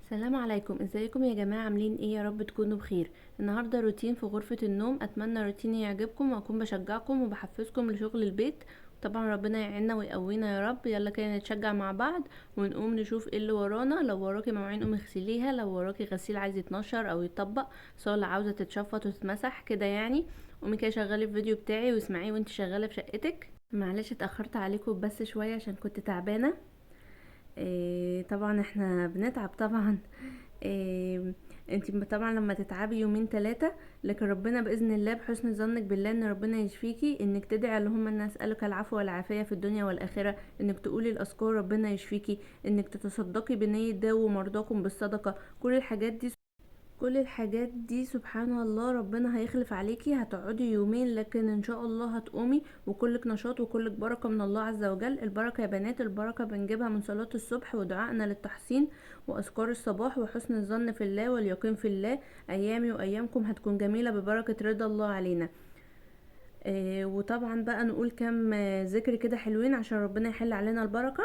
السلام عليكم، ازيكم يا جماعة؟ عاملين ايه؟ يا رب تكونوا بخير. النهاردة روتين في غرفة النوم، اتمنى روتيني يعجبكم واكون بشجعكم وبحفزكم لشغل البيت. طبعا ربنا يعيننا ويقوينا يا رب. يلا كده نتشجع مع بعض ونقوم نشوف ايه اللي ورانا. لو وراكي مواعين قومي اغسليها، لو وراكي غسيل عايز يتنشر او يطبق، صالة عاوزة تتشفط وتتمسح كده يعني. قومي كده شغلي الفيديو بتاعي واسمعيه وانت شغالة في شقتك. معلش اتأخرت عليكم بس شوية عشان كنت تعبانة. طبعا احنا بنتعب طبعا. إيه انتي طبعا لما تتعبي يومين ثلاثة، لكن ربنا بإذن الله بحسن ظنك بالله ان ربنا يشفيكي، انك تدعي اللهم انا اسألك العفو والعافية في الدنيا والآخرة، انك تقولي الأذكار ربنا يشفيكي، انك تتصدقي بنية داووا مرضاكم بالصدقة. كل الحاجات دي سبحان الله ربنا هيخلف عليكي. هتقعدي يومين لكن ان شاء الله هتقومي وكلك نشاط وكلك بركة من الله عز وجل. البركة يا بنات، البركة بنجيبها من صلاة الصبح ودعائنا للتحصين واذكار الصباح وحسن الظن في الله واليقين في الله. ايامي وايامكم هتكون جميلة ببركة رضا الله علينا. وطبعا بقى نقول كام ذكر كده حلوين عشان ربنا يحل علينا البركة.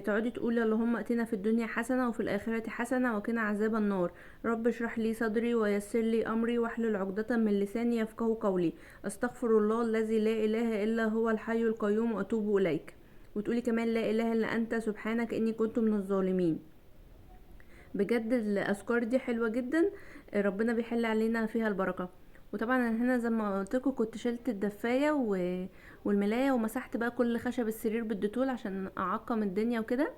تقعدي تقولي اللهم اتنا في الدنيا حسنة وفي الآخرة حسنة وقنا عذاب النار. رب اشرح لي صدري ويسر لي أمري واحلل عقدة من لساني يفقهوا قولي. استغفر الله الذي لا إله إلا هو الحي القيوم وأتوب إليك. وتقولي كمان لا إله إلا أنت سبحانك إني كنت من الظالمين. بجد الأذكار دي حلوة جدا. ربنا بيحل علينا فيها البركة. وطبعا أنا هنا زي ما قلت لكم كنت شلت الدفايه والملايه ومسحت بقى كل خشب السرير بالديتول عشان اعقم الدنيا وكده.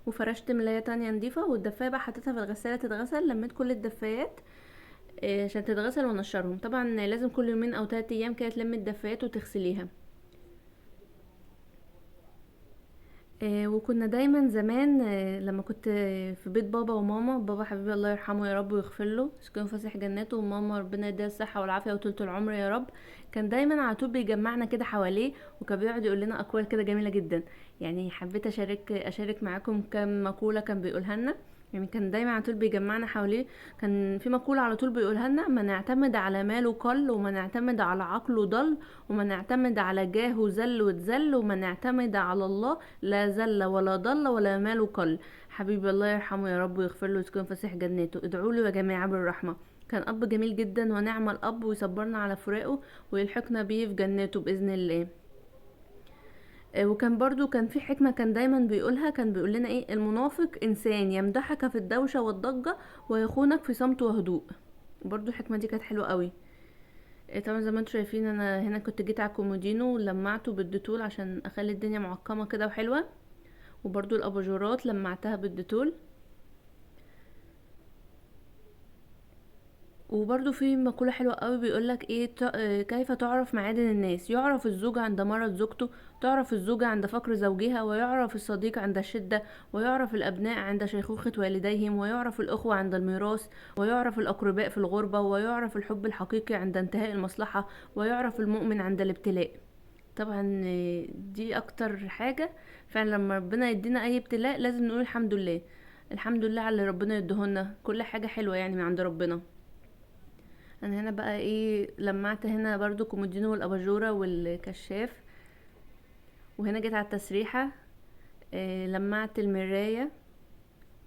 وفرشت ملاية تانية نضيفة، والدفاية بقى حطيتها في الغسالة تتغسل. لميت كل الدفايات عشان تتغسل ونشرهم. طبعا لازم كل يومين او 3 ايام كده تلمي الدفايات وتغسليها. وكنا دايما زمان لما كنت في بيت بابا وماما، بابا حبيبي الله يرحمه يا رب ويغفر له يسكنه فسيح جناته، وماما ربنا يديها الصحه والعافيه وطولة العمر يا رب. كان دايما على طول بيجمعنا كده حواليه، وكان بيقعد يقول لنا اقوال كده جميله جدا. يعني حبيت اشارك معاكم كام مقوله كان بيقولها لنا. يعني كان دايما على طول بيجمعنا حواليه. كان في مقولة على طول بيقولها لنا: ما نعتمد على ماله قل، وما نعتمد على عقله ضل، وما نعتمد على جاهه زل واتذل، وما نعتمد على الله لا زل ولا ضل ولا ماله قل. حبيبي الله يرحمه يا رب ويغفر له ويسكنه فسيح جناته. ادعوا له يا جماعه بالرحمه. كان اب جميل جدا ونعم الاب، ويصبرنا على فراقه ويلحقنا بيه في جناته باذن الله. وكان برضو كان في حكمة كان دايما بيقولها، كان بيقول لنا ايه: المنافق انسان يمدحك في الدوشة والضجة ويخونك في صمت وهدوء. برضو الحكمة دي كانت حلوة قوي. طبعا زي ما انتم شايفين انا هنا كنت جيت على الكومودينو ولمعته بالديتول عشان اخلي الدنيا معقمة كده وحلوة. وبرضو الاباجورات لمعتها بالديتول. وبرضو في مقولة حلوة قوي بيقولك ايه: كيف تعرف معادن الناس؟ يعرف الزوج عند مرض زوجته، تعرف الزوجة عند فقر زوجها، ويعرف الصديق عند الشدة، ويعرف الأبناء عند شيخوخة والديهم، ويعرف الأخوة عند الميراث، ويعرف الأقرباء في الغربة، ويعرف الحب الحقيقي عند انتهاء المصلحة، ويعرف المؤمن عند الابتلاء. طبعا دي أكتر حاجة. فعلا لما ربنا يدينا أي ابتلاء لازم نقول الحمد لله. الحمد لله على اللي ربنا يديهولنا، كل حاجة حلوة يعني من عند ربنا. انا هنا بقى ايه لمعت هنا برضو كومودينو والاباجوره والكشاف. وهنا جيت على التسريحه. لمعت المرايه.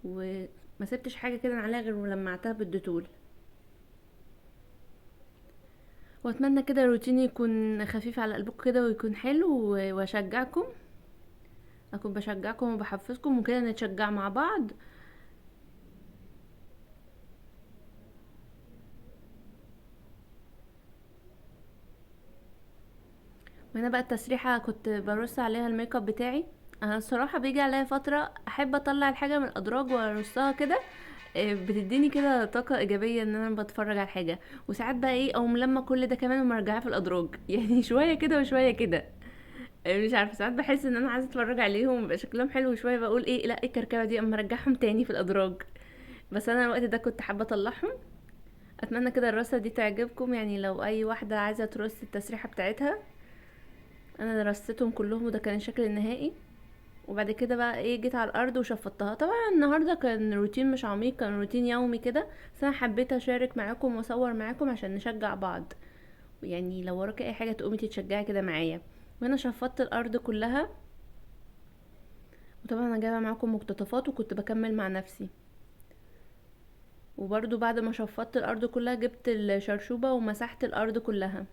وما سبتش حاجه كده عليها غير ولمعتها بالديتول. واتمنى كده روتيني يكون خفيف على قلبكم كده ويكون حلو واشجعكم. اكون بشجعكم وبحفزكم وكده نتشجع مع بعض. وهنا بقى التسريحه كنت برص عليها الميك اب بتاعي. انا الصراحه بيجي عليا فتره احب اطلع الحاجه من الادراج وارصها كده. بتديني كده طاقة ايجابية ان انا بتفرج على حاجة. وساعات بقى ايه او ملما كل ده كمان ومرجعاه في الادراج يعني شوية كده وشوية كده. مش عارفة، ساعات بحس ان انا عايزة اتفرج عليهم يبقى شكلهم حلو، وشوية بقول ايه: لا ايه الكركبة دي، اما ارجعهم تاني في الادراج. بس انا الوقت ده كنت حابة اطلعهم. اتمنى كده الرصة دي تعجبكم. يعني لو اي واحدة عايزة ترص التسريحة بتاعتها، انا رصيتهم كلهم وده كان الشكل النهائي. وبعد كده بقى ايه جيت على الارض وشفطتها. طبعا النهارده كان روتين مش عميق، كان روتين يومي كده، بس انا حبيت اشارك معاكم واصور معاكم عشان نشجع بعض. يعني لو وراكي اي حاجه تقومي تتشجعي كده معايا. وانا شفطت الارض كلها. وطبعا انا جايبه معاكم مقتطفات وكنت بكمل مع نفسي. وبرضو بعد ما شفطت الارض كلها جبت الشرشوبة ومسحت الارض كلها.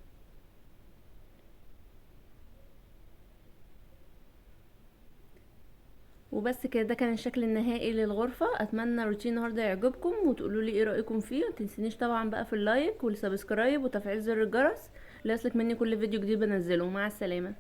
وبس كده، ده كان الشكل النهائي للغرفة. اتمنى روتين النهارده يعجبكم وتقولوا لي ايه رأيكم فيه. متنسونيش طبعا بقى في اللايك والسبسكرايب وتفعيل زر الجرس ليصلك مني كل فيديو جديد بنزله. مع السلامة.